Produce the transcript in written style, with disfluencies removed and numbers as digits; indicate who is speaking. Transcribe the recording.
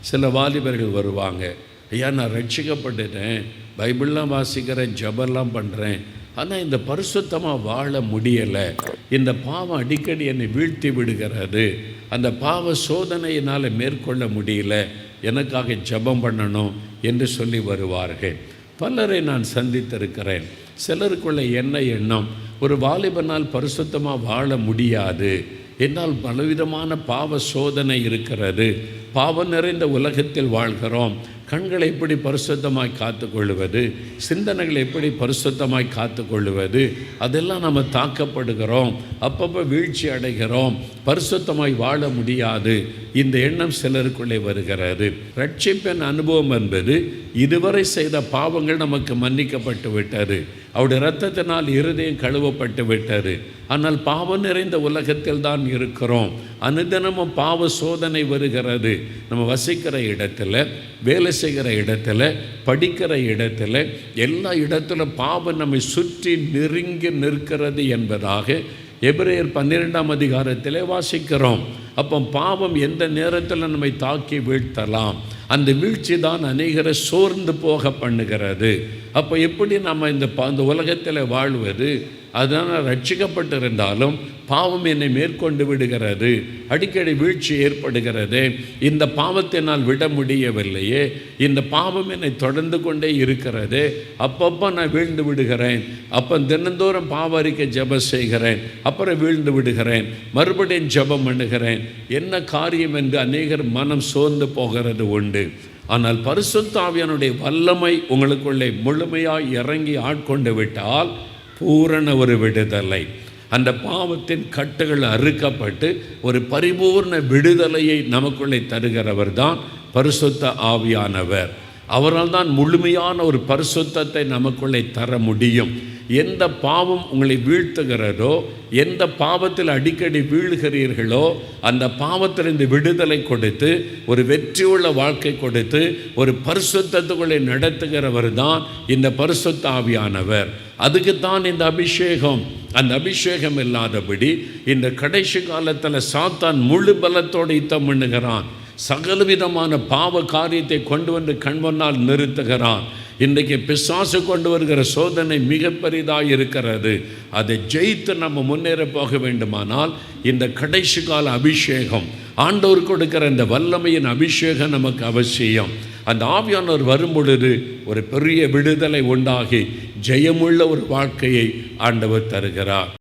Speaker 1: சில வாலிபர்கள் வருவாங்க, ஐயா நான் ரட்சிக்கப்பட்டுட்டேன், பைபிள்லாம் வாசிக்கிறேன், ஜெபம்லாம் பண்ணுறேன், ஆனால் இந்த பரிசுத்தமாக வாழ முடியலை, இந்த பாவம் அடிக்கடி என்னை வீழ்த்தி விடுகிறது, அந்த பாவ சோதனையினால் மேற்கொள்ள முடியல, எனக்காக ஜெபம் பண்ணணும் என்று சொல்லி வருவார்கள். பலரை நான் சந்தித்திருக்கிறேன். சிலருக்குள்ள என்ன எண்ணம், ஒரு வாலிபனால் பரிசுத்தமாக வாழ முடியாது, என்னால் பலவிதமான பாவ சோதனை இருக்கிறது, பாவம் நிறைந்த உலகத்தில் வாழ்கிறோம், கண்களை எப்படி பரிசுத்தமாய் காத்து கொள்வது, சிந்தனைகளை எப்படி பரிசுத்தமாய் காத்து கொள்வது, அதெல்லாம் நம்ம தாக்கப்படுகிறோம், அப்பப்போ வீழ்ச்சி அடைகிறோம், பரிசுத்தமாய் வாழ முடியாது, இந்த எண்ணம் சிலருக்குள்ளே வருகிறது. ரட்சிப்பின் அனுபவம் என்பது இதுவரை செய்த பாவங்கள் நமக்கு மன்னிக்கப்பட்டு விட்டது, அவருடைய இரத்தத்தினால் இருதயம் கழுவப்பட்டு விட்டது. ஆனால் பாவம் நிறைந்த உலகத்தில் தான் இருக்கிறோம், அனுதினமும் பாவ சோதனை வருகிறது. நம்ம வசிக்கிற இடத்துல, வேலை செய்கிற இடத்துல, படிக்கிற இடத்துல, எல்லா இடத்துல பாவம் நம்மை சுற்றி நெருங்கி நிற்கிறது என்பதாக எபிரேயர் 12ஆம் அதிகாரத்திலே வாசிக்கிறோம். அப்போ பாவம் எந்த நேரத்தில் நம்மை தாக்கி வீழ்த்தலாம், அந்த வீழ்ச்சி தான் அநேகரை சோர்ந்து போக பண்ணுகிறது. அப்போ எப்படி நம்ம இந்த உலகத்தில் வாழ்வது? அதனால் ரட்சிக்கப்பட்டிருந்தாலும் பாவம் என்னை மேற்கொண்டு விடுகிறது, அடிக்கடி வீழ்ச்சி ஏற்படுகிறது, இந்த பாவத்தினால் விட முடியவில்லையே, இந்த பாவம் என்னை தொடர்ந்து கொண்டே இருக்கிறது, அப்பப்போ நான் வீழ்ந்து விடுகிறேன், அப்போ தினந்தோறும் பாவ அறிக்கை ஜெபம் செய்கிறேன், அப்புறம் வீழ்ந்து விடுகிறேன், மறுபடியும் ஜெபம் பண்ணுகிறேன், என்ன காரியம் என்று அநேகர் மனம் சோர்ந்து போகிறது உண்டு. ஆனால் பரிசுத்த ஆவியானுடைய வல்லமை உங்களுக்குள்ளே முழுமையாக இறங்கி ஆட்கொண்டு விட்டால் பூரண ஒரு விடுதலை, அந்த பாவத்தின் கட்டுகள் அறுக்கப்பட்டு ஒரு பரிபூர்ண விடுதலையை நமக்குள்ளே தருகிறவர் தான் பரிசுத்த ஆவியானவர். அவரால் தான் முழுமையான ஒரு பரிசுத்தத்தை நமக்குள்ளே தர முடியும். எந்த பாவம் உங்களை வீழ்த்துகிறதோ, எந்த பாவத்தில் அடிக்கடி வீழ்கிறீர்களோ, அந்த பாவத்திலிருந்து விடுதலை கொடுத்து ஒரு வெற்றியுள்ள வாழ்க்கை கொடுத்து ஒரு பரிசுத்தத்துக்குள்ளே நடத்துகிறவர் தான் இந்த பரிசுத்த ஆவியானவர். அதுக்குத்தான் இந்த அபிஷேகம். அந்த அபிஷேகம் இல்லாதபடி இந்த கடைசி காலத்தில் சாத்தான் முழு பலத்தோடு யுத்தம் பண்ணுகிறான், சகலவிதமான பாவ காரியத்தை கொண்டு வந்து கண்முன்னால் நிறுத்துகிறான். இன்றைக்கு பிசாசு கொண்டு வருகிற சோதனை மிக பெரிதாக இருக்கிறது. அதை ஜெயித்து நம்ம முன்னேற போக வேண்டுமானால் இந்த கடைசி கால அபிஷேகம், ஆண்டவர் கொடுக்கிற இந்த வல்லமையின் அபிஷேகம் நமக்கு அவசியம். அந்த ஆவியானவர் வரும் பொழுது ஒரு பெரிய விடுதலை உண்டாகி ஜெயமுள்ள ஒரு வாழ்க்கையை ஆண்டவர் தருகிறார்.